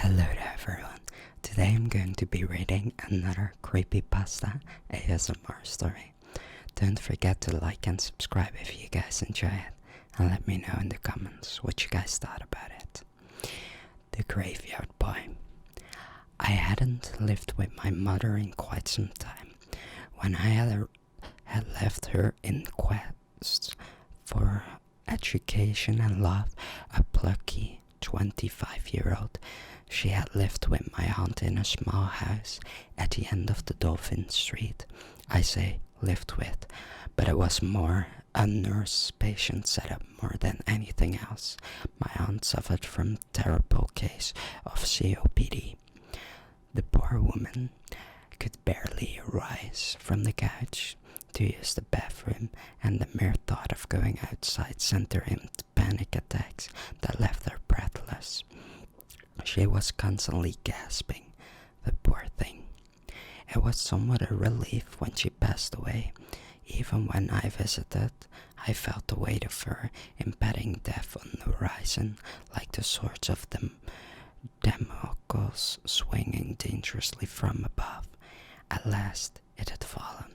Hello there everyone. Today I'm going to be reading another Creepypasta ASMR story. Don't forget to like and subscribe if you guys enjoy it, and let me know in the comments what you guys thought about it. The Graveyard Boy. I hadn't lived with my mother in quite some time. When I had left her in quest for education and love, a plucky 25-year-old, she had lived with my aunt in a small house at the end of the Dolphin Street. I say lived with, but it was more a nurse-patient setup more than anything else. My aunt suffered from a terrible case of COPD. The poor woman could barely rise from the couch to use the bathroom, and the mere thought of going outside sent her into panic attacks that left her breathless. She was constantly gasping, the poor thing. It was somewhat a relief when she passed away. Even when I visited, I felt the weight of her impending death on the horizon, like the swords of Damocles swinging dangerously from above. At last, it had fallen.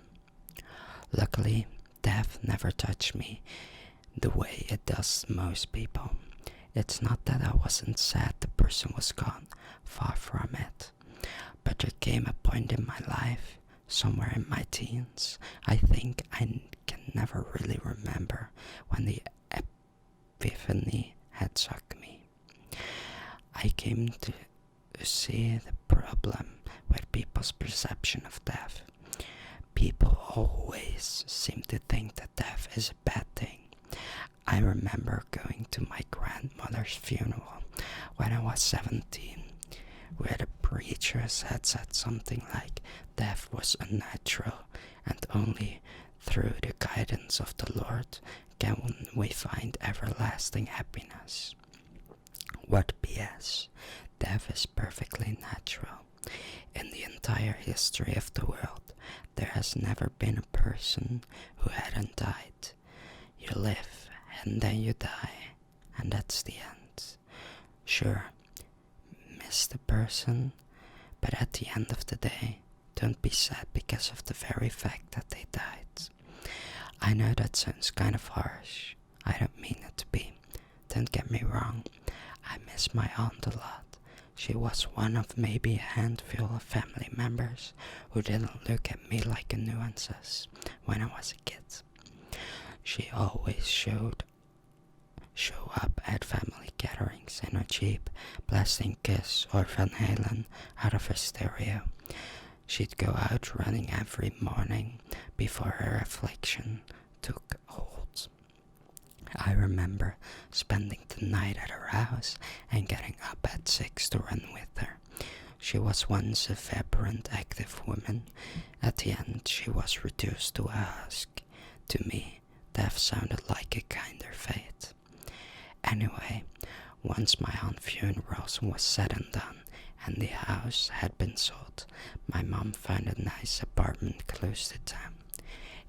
Luckily, death never touched me the way it does most people. It's not that I wasn't sad the person was gone, far from it. But there came a point in my life, somewhere in my teens, I think I can never really remember, when the epiphany had struck me. I came to see the problem with people's perception of death. People always seem to think that death is a bad thing. I remember going to my grandmother's funeral when I was 17, where the preachers had said something like death was unnatural, and only through the guidance of the Lord can we find everlasting happiness. What BS! Death is perfectly natural. In the entire history of the world, there has never been a person who hadn't died. You live, and then you die, and that's the end. Sure, miss the person, but at the end of the day, don't be sad because of the very fact that they died. I know that sounds kind of harsh. I don't mean it to be. Don't get me wrong. I miss my aunt a lot. She was one of maybe a handful of family members who didn't look at me like a nuisance when I was a kid. She always show up at family gatherings in her Jeep, blasting Kiss or Van Halen out of her stereo. She'd go out running every morning before her affliction took hold. I remember spending the night at her house and getting up at 6 to run with her. She was once a vibrant, active woman. At the end, she was reduced to a husk. To me, death sounded like a kinder fate. Anyway, once my aunt's funeral was said and done, and the house had been sold, my mom found a nice apartment close to town.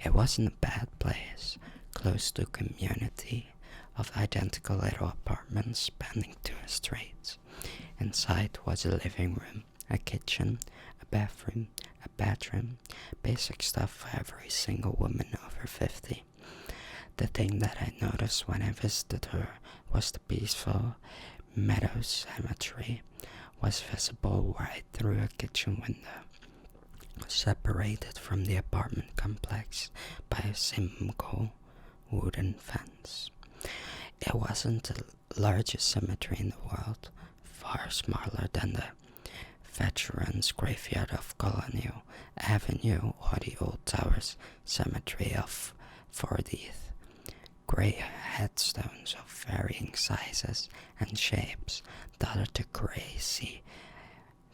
It wasn't a bad place, close to a community of identical little apartments spanning 2 streets. Inside was a living room, a kitchen, a bathroom, a bedroom, basic stuff for every single woman over 50. The thing that I noticed when I visited her was the peaceful meadow cemetery was visible right through a kitchen window, separated from the apartment complex by a simple wooden fence. It wasn't the largest cemetery in the world, far smaller than the Veterans Graveyard of Colonial Avenue or the Old Towers Cemetery of 40th. Grey headstones of varying sizes and shapes dotted the grassy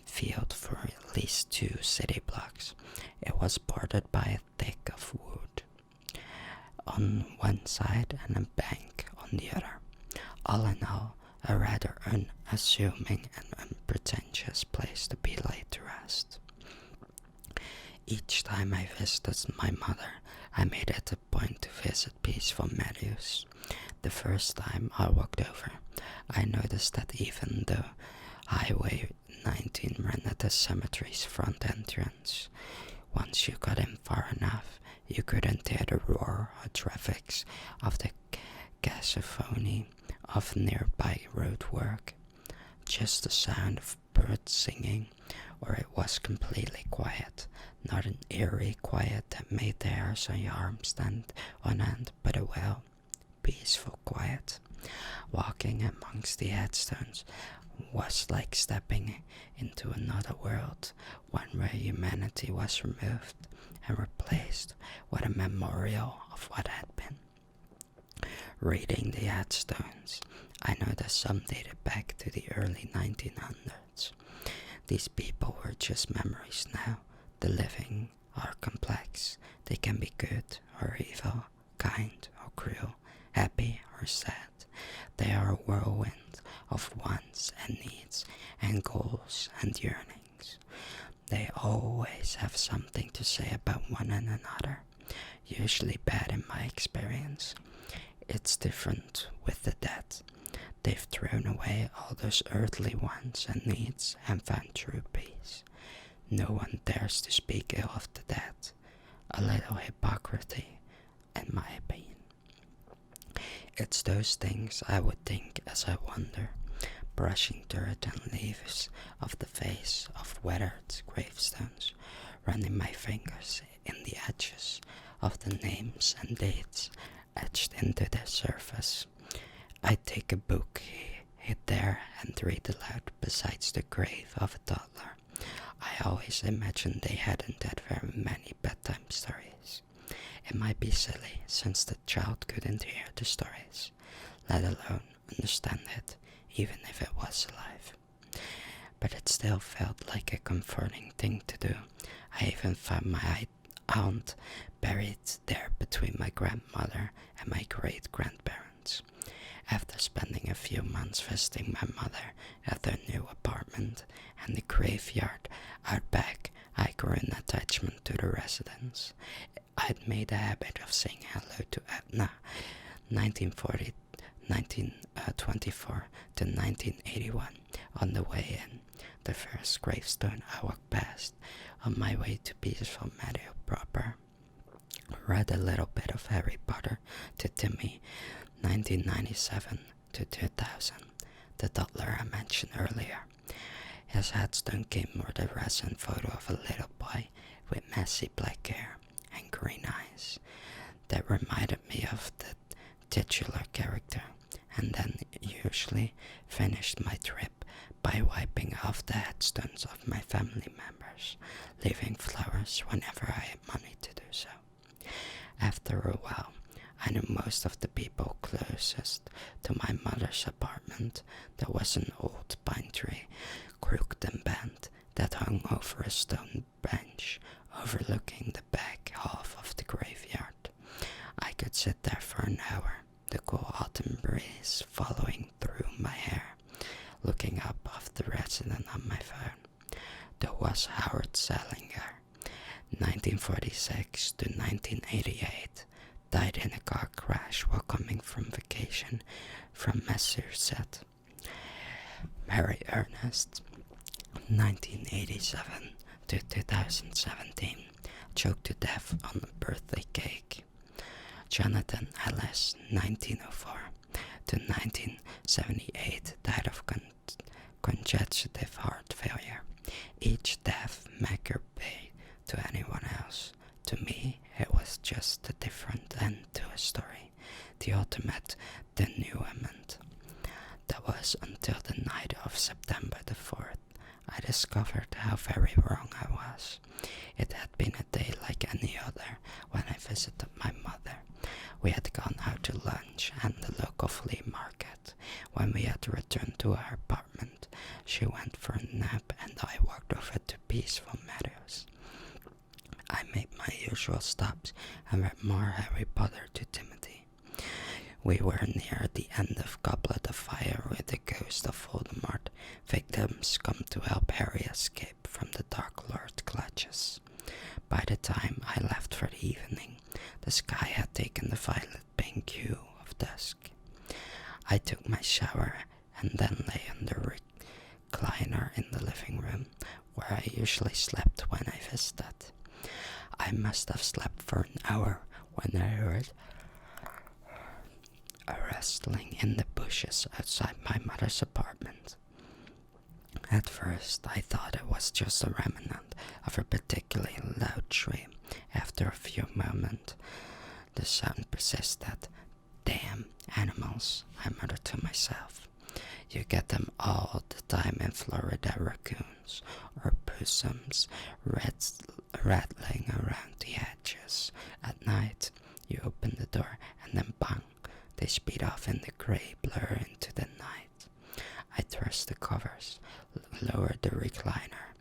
field for at least 2 city blocks. It was bordered by a thick of wood on one side and a bank on the other. All in all, a rather unassuming and unpretentious place to be laid to rest. Each time I visited my mother, I made it a point to visit peaceful meadows. The first time I walked over, I noticed that even though highway the cemetery's front entrance. Once you got in far enough, you couldn't hear the roar or traffic of the cacophony of nearby roadwork. Just the sound of birds singing, or it was completely quiet. Not an eerie quiet that made the hairs on your arm stand on end, but a well, peaceful quiet. Walking amongst the headstones was like stepping into another world, one where humanity was removed and replaced with a memorial of what had been. Reading the headstones, I noticed some dated back to the early 1900s. These people were just memories now. The living are complex. They can be good or evil, kind or cruel, happy or sad. They are a whirlwind of wants and needs and goals and yearnings. They always have something to say about one and another, usually bad in my experience. It's different with the dead. They've thrown away all those earthly wants and needs and found true peace. No one dares to speak ill of the dead. A little hypocrisy, in my opinion. It's those things I would think as I wander, brushing dirt and leaves off the face of weathered gravestones, running my fingers in the edges of the names and dates etched into the surface. I take a book hid there and read aloud beside the grave of a toddler. I always imagined they hadn't had very many bedtime stories. It might be silly, since the child couldn't hear the stories, let alone understand it, even if it was alive. But it still felt like a comforting thing to do. I even found my aunt buried there between my grandmother and my great-grandparents. After spending a few months visiting my mother at their new apartment and the graveyard out back, I grew an attachment to the residence. I'd made a habit of saying hello to Edna, 1924 to 1981, on the way in, the first gravestone I walked past, on my way to peaceful Meadow proper. Read a little bit of Harry Potter to Timmy, 1997 to 2000, the toddler I mentioned earlier. His headstone came with a resin photo of a little boy with messy black hair and green eyes that reminded me of the titular character, and then usually finished my trip by wiping off the headstones of my family members, leaving flowers whenever I had money to do so. After a while, I knew most of the people closest to my mother's apartment. There was an old pine tree, crooked and bent, that hung over a stone bench overlooking the back half of the graveyard. I could sit there for an hour, the cool autumn breeze following through my hair, looking up off the resident on my phone. There was Howard Salinger, 1946 to 1988, died in a car crash while coming from vacation from Massachusetts. Mary Ernest, 1987 to 2017, choked to death on a birthday cake. Jonathan Ellis, 1904 to 1978, died of congestive heart failure. Each death marker paid to anyone else. To me, it was just a different end to a story, the ultimate denouement. That was until the night of September the 4th. I discovered how very wrong I was. It had been a day like any other when I visited my mother. We had gone out to lunch and the local flea market. When we had returned to our apartment, she went for a nap and I walked over to Peaceful Meadows. I made my usual stops and read more Harry Potter to Timothy. We were near the end of Goblet of Fire with the ghost of Voldemort. Victims come to help Harry escape from the Dark Lord clutches. By the time I left for the evening, the sky had taken the violet pink hue of dusk. I took my shower and then lay on the recliner in the living room, where I usually slept when I visited. I must have slept for an hour when I heard a rustling in the bushes outside my mother's apartment. At first, I thought it was just a remnant of a particularly loud tree. After a few moments, the sound persisted. Damn animals, I muttered to myself. You get them all the time in Florida, raccoons or possums rattling around the edges. At night, you open the door and then bang, they speed off in the grey blur into the night. I thrust the covers, lowered the recliner,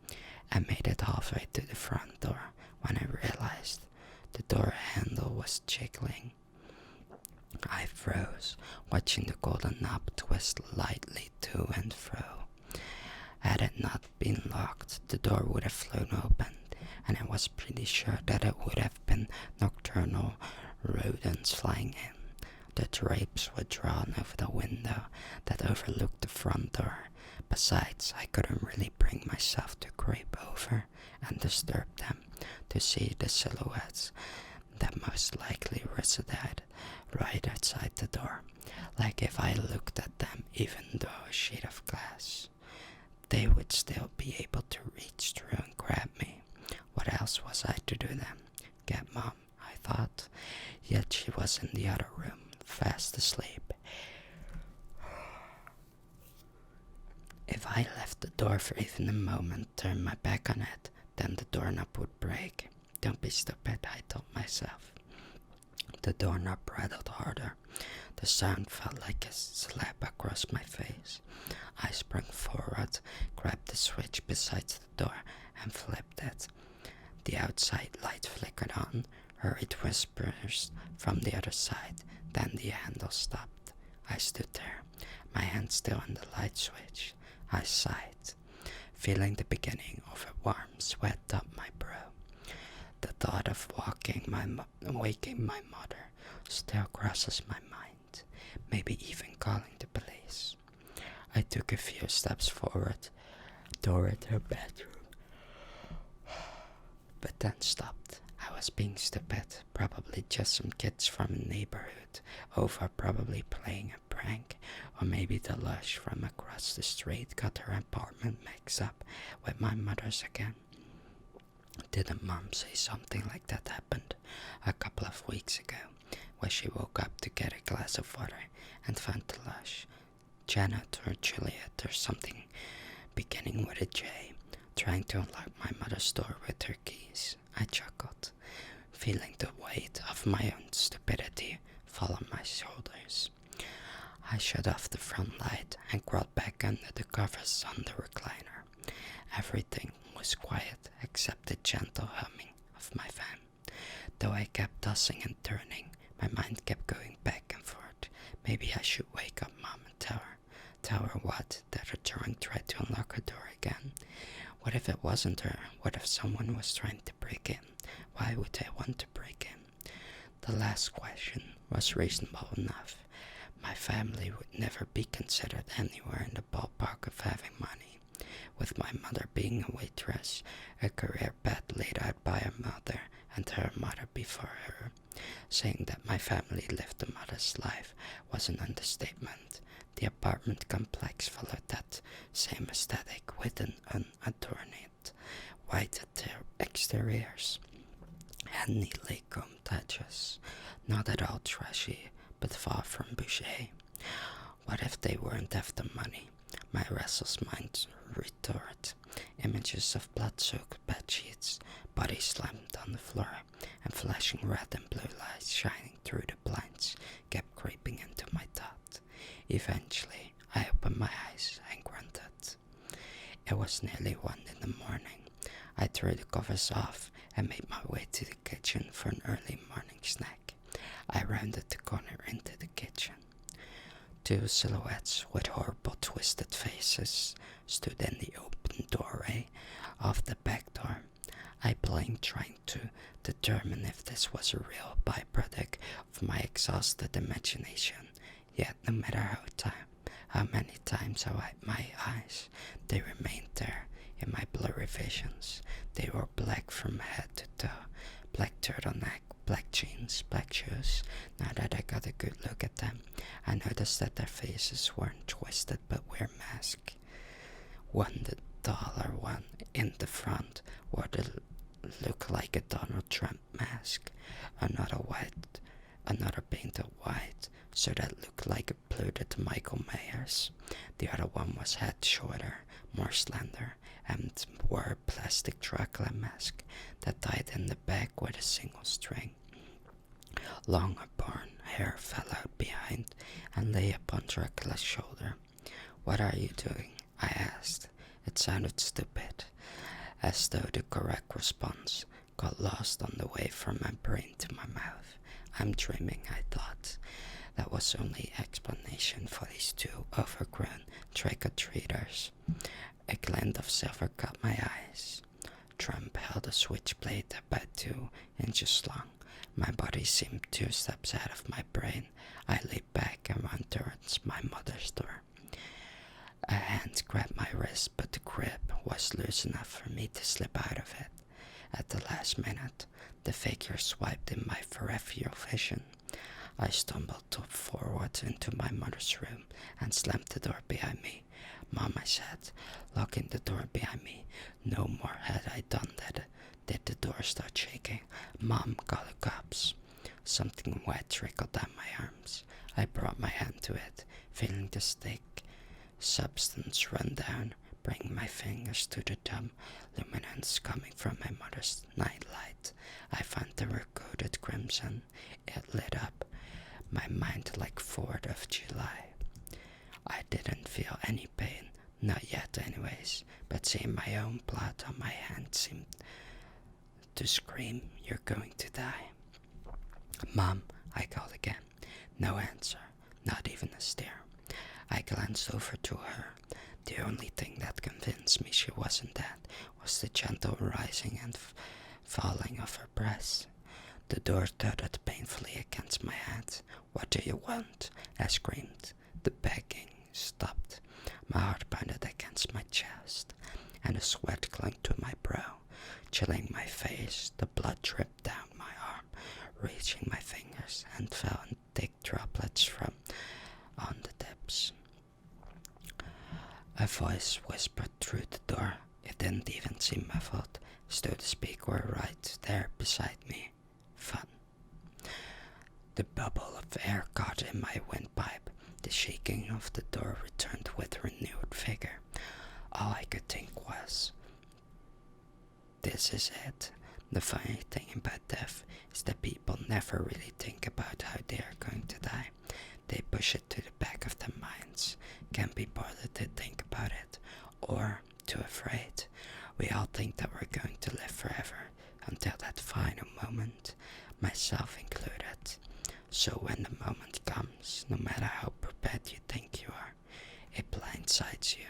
and made it halfway to the front door when I realized the door handle was jiggling. I froze, watching the golden knob twist lightly to and fro. Had it not been locked, the door would have flown open, and I was pretty sure that it would have been nocturnal rodents flying in. The drapes were drawn over the window that overlooked the front door. Besides, I couldn't really bring myself to creep over and disturb them to see the silhouettes that most likely resided right outside the door. Like if I looked at them even though a sheet of glass, they would still be able to reach through and grab me. What else was I to do then? Get Mom, I thought. Yet she was in the other room, fast asleep. If I left the door for even a moment, turned my back on it, then the doorknob would break. Don't be stupid, I told myself. The doorknob rattled harder. The sound felt like a slap across my face. I sprang forward, grabbed the switch beside the door, and flipped it. The outside light flickered on, hurried whispers from the other side, then the handle stopped. I stood there, my hand still on the light switch. I sighed, feeling the beginning of a warm sweat up my brow. The thought of waking my mother still crosses my mind, maybe even calling the police. I took a few steps forward toward her bedroom, but then stopped. I was being stupid, probably just some kids from a neighborhood over probably playing a prank, or maybe the lush from across the street got her apartment mixed up with my mother's again. Didn't Mom say something like that happened a couple of weeks ago, where she woke up to get a glass of water and found the lush, Janet or Juliet or something beginning with a J, trying to unlock my mother's door with her keys? I chuckled, feeling the weight of my own stupidity fall on my shoulders. I shut off the front light and crawled back under the covers on the recliner. Everything was quiet except the gentle humming of my fan. Though I kept tossing and turning, my mind kept going back and forth. Maybe I should wake up Mom and tell her. Tell her what? That her drunk tried to unlock her door again? What if it wasn't her? What if someone was trying to break in? Why would they want to break in? The last question was reasonable enough. My family would never be considered anywhere in the ballpark of having money. With my mother being a waitress, a career path laid out by her mother and her mother before her. Saying that my family lived a mother's life was an understatement. The apartment complex followed that same aesthetic with an unadorned white exteriors and neatly combed edges. Not at all trashy, but far from bougie. What if they weren't after money? My restless mind retorted. Images of blood-soaked bedsheets, bodies slammed on the floor, and flashing red and blue lights shining through the blinds kept creeping into my thought. Eventually, I opened my eyes and grunted. It was nearly 1 in the morning. I threw the covers off and made my way to the kitchen for an early morning snack. I rounded the corner into the kitchen. 2 silhouettes with horrible twisted faces stood in the open doorway of the back door. I blinked, trying to determine if this was a real byproduct of my exhausted imagination. Yet no matter how many times I wiped my eyes, they remained there in my blurry visions. They were black from head to toe, black turtleneck, black jeans, black shoes. Now that I got a good look at them, I noticed that their faces weren't twisted but were masked. One, the taller one in the front, wore the look like a Donald Trump mask. Another painted white, so that looked like a bloated Michael Myers. The other one was head shorter, more slender, and wore a plastic Dracula mask that tied in the back with a single string. Long auburn hair fell out behind and lay upon Dracula's shoulder. "What are you doing?" I asked. It sounded stupid, as though the correct response got lost on the way from my brain to my mouth. "I'm dreaming," I thought. That was only explanation for these two overgrown trick-or-treaters. A glint of silver caught my eyes. Trump held a switchblade about 2 inches long. My body seemed 2 steps out of my brain. I leaped back and ran towards my mother's door. A hand grabbed my wrist, but the grip was loose enough for me to slip out of it. At the last minute, the figure swiped in my peripheral vision. I stumbled forward into my mother's room and slammed the door behind me. "Mom," I said, locking the door behind me. No more had I done that did the door start shaking. "Mom, call the cops." Something wet trickled down my arms. I brought my hand to it, feeling the thick substance run down, bringing my fingers to the dumb luminance coming from my mother's nightlight. I found the recorded crimson. It lit up my mind like 4th of July. I didn't feel any pain, not yet anyways, but seeing my own blood on my hand seemed to scream, "You're going to die." "Mom," I called again. No answer, not even a stare. I glanced over to her. The only thing that convinced me she wasn't dead was the gentle rising and falling of her breasts. The door thudded painfully against my head. "What do you want?" I screamed. The begging stopped. My heart pounded against my chest, and the sweat clung to my brow, chilling my face. The blood dripped down my arm, reaching my fingers, and fell in thick droplets from on the tips. A voice whispered through the door. It didn't even seem muffled, as though the speaker were right there beside me. "Fun." The bubble of air caught in my windpipe. The shaking of the door returned with renewed vigor. All I could think was, "This is it." The funny thing about death is that people never really think about how they are going to die. They push it to the back of their minds, can't be bothered to think about it, or too afraid. We all think that we're going to live forever until that final moment, myself included. So when the moment comes, no matter how prepared you think you are, it blindsides you.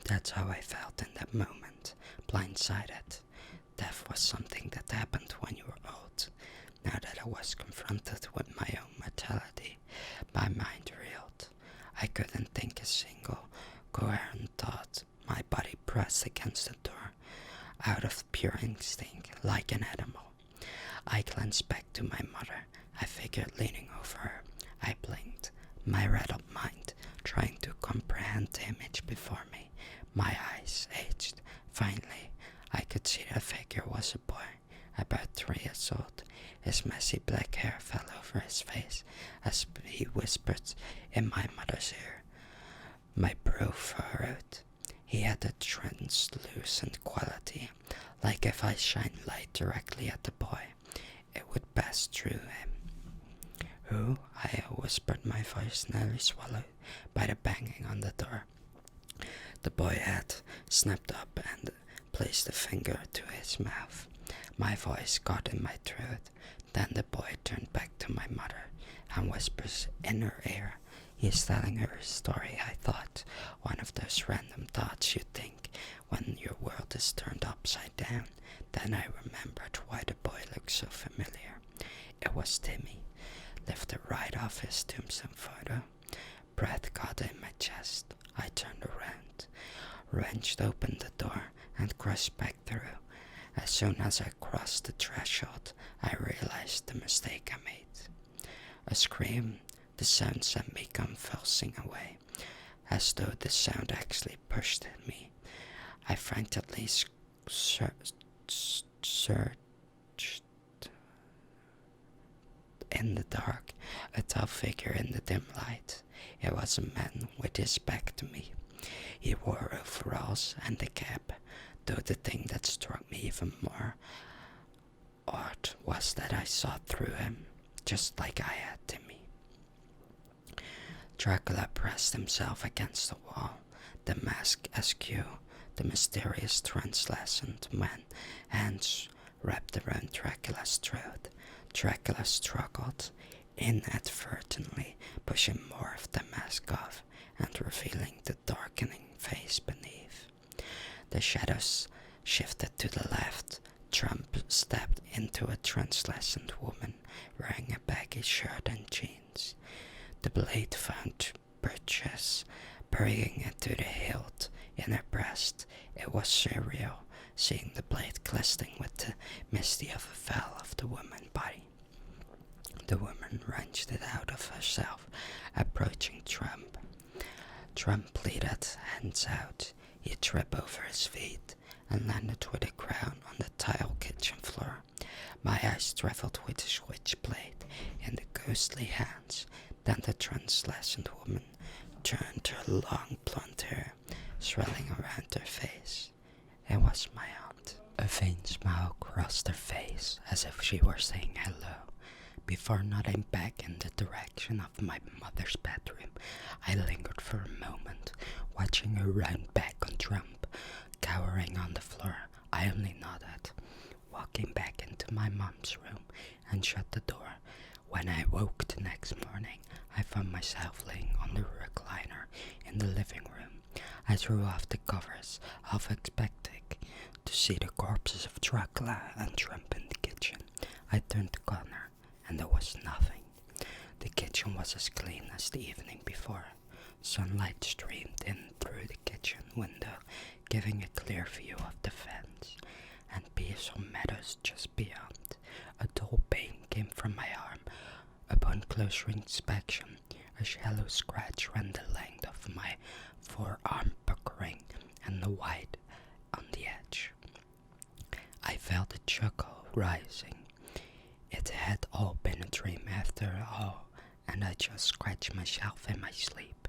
That's how I felt in that moment, blindsided. Death was something that happened when you were old. Now that I was confronted with my own mortality, my mind reeled. I couldn't think a single coherent thought. My body pressed against the door, out of pure instinct, like an animal. I glanced back to my mother. I figured leaning over her. I blinked, my rattled mind trying to comprehend the image before me. My eyes aged. Finally, I could see the figure was a boy, about 3 years old. His messy black hair fell over his face as he whispered in my mother's ear. My brow furrowed. He had a translucent quality, like if I shine light directly at the boy, it would pass through him. "Who?" I whispered, my voice nearly swallowed by the banging on the door. The boy had snapped up and placed a finger to his mouth. My voice caught in my throat. Then the boy turned back to my mother and whispers in her ear. He is telling her a story, I thought. One of those random thoughts you think when your world is turned upside down. Then I remembered why the boy looked so familiar. It was Timmy, lifted right off his tombstone photo. Breath caught in my chest. I turned around, wrenched open the door, and crashed back through. As soon as I crossed the threshold, I realized the mistake I made. A scream, the sound sent me convulsing away, as though the sound actually pushed at me. I frantically searched in the dark, a tall figure in the dim light. It was a man with his back to me. He wore overalls and a cap, though the thing that struck me even more odd was that I saw through him, just like I had Timmy. Dracula pressed himself against the wall, the mask askew, the mysterious translucent man, hands wrapped around Dracula's throat. Dracula struggled, inadvertently pushing more of the mask off and revealing the darkening face beneath. The shadows shifted to the left. Trump stepped into a translucent woman wearing a baggy shirt and jeans. The blade found bridges, burying it to the hilt in her breast. It was surreal, seeing the blade glistening with the misty of a veil of the woman's body. The woman wrenched it out of herself, approaching Trump. Trump pleaded, hands out. He tripped over his feet and landed with a crown on the tile kitchen floor. My eyes traveled with the switchblade in the ghostly hands. Then the translucent woman turned her long blonde hair, swirling around her face. It was my aunt. A faint smile crossed her face, as if she were saying hello. Before nodding back in the direction of my mother's bedroom, I lingered for a moment, watching her round back on Trump, cowering on the floor. I only nodded, walking back into my mom's room and shut the door. When I woke the next morning, I found myself laying on the recliner in the living room. I threw off the covers, half expecting to see the corpses of Dracula and Trump in the kitchen. I turned the corner, and there was nothing. The kitchen was as clean as the evening before. Sunlight streamed in through the kitchen window, giving a clear view of the fence and peaceful meadows just beyond. A dull pain came from my arm. Upon closer inspection, a shallow scratch ran the length of my forearm, puckering and the white on the edge. I felt a chuckle rising. It had all been a dream after all, and I just scratched myself in my sleep.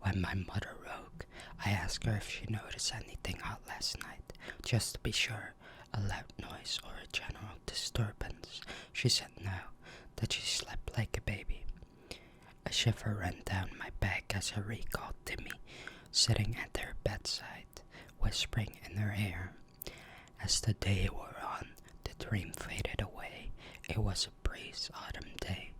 When my mother woke, I asked her if she noticed anything odd last night, just to be sure, a loud noise or a general disturbance. She said no, that she slept like a baby. A shiver ran down my back as I recalled Timmy sitting at her bedside, whispering in her ear. As the day wore on, the dream faded away. It was a breeze autumn day,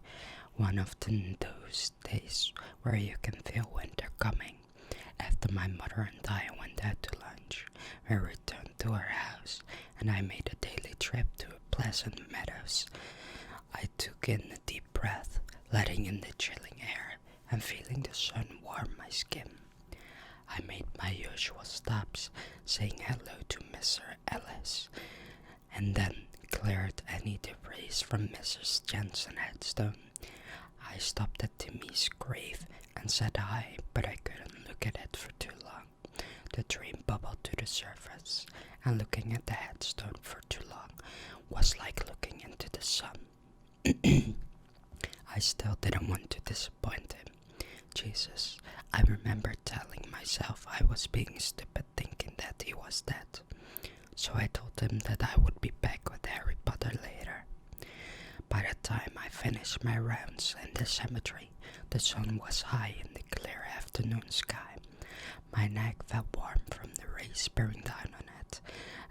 one of those days where you can feel winter coming. After my mother and I went out to lunch, we returned to our house, and I made a daily trip to Pleasant Meadows. I took in a deep breath, letting in the chilling air and feeling the sun warm my skin. I made my usual stops, saying hello to Mr. Ellis, and then cleared any debris from Mrs. Jensen's headstone. I stopped at Timmy's grave and said hi, but I couldn't look at it for too long. The dream bubbled to the surface, and looking at the headstone for too long was like looking into the sun. I still didn't want to disappoint him. Jesus, I remember telling myself I was being stupid thinking that he was dead. So I told him that I would be back with Harry Potter later. By the time I finished my rounds in the cemetery, the sun was high in the clear afternoon sky. My neck felt warm from the rays bearing down on it.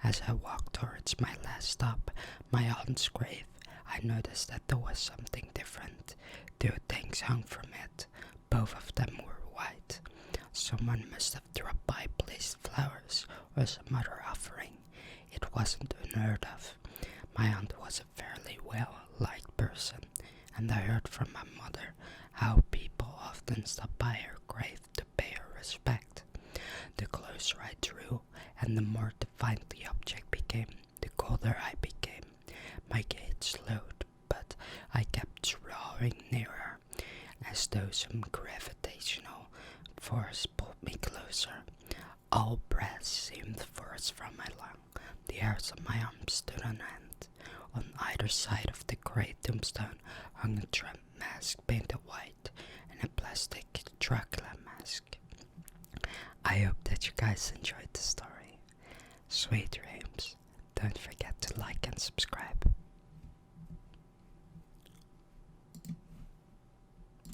As I walked towards my last stop, my aunt's grave, I noticed that there was something different. Two things hung from it. Both of them were white. Someone must have dropped by, placed flowers or some other offering. It wasn't unheard of. My aunt was a fairly well-liked person, and I heard from my mother how people often stop by her grave to pay her respect. The closer I drew, and the more defined the object became, the colder I became. My gait slowed, but I kept drawing nearer, as though some gravitational force pulled me closer. All breath seemed forced from my lung. The hairs on my arms stood on end. On either side of the great tombstone hung a Trump mask painted white and a plastic Dracula mask. I hope that you guys enjoyed the story. Sweet dreams. Don't forget to like and subscribe.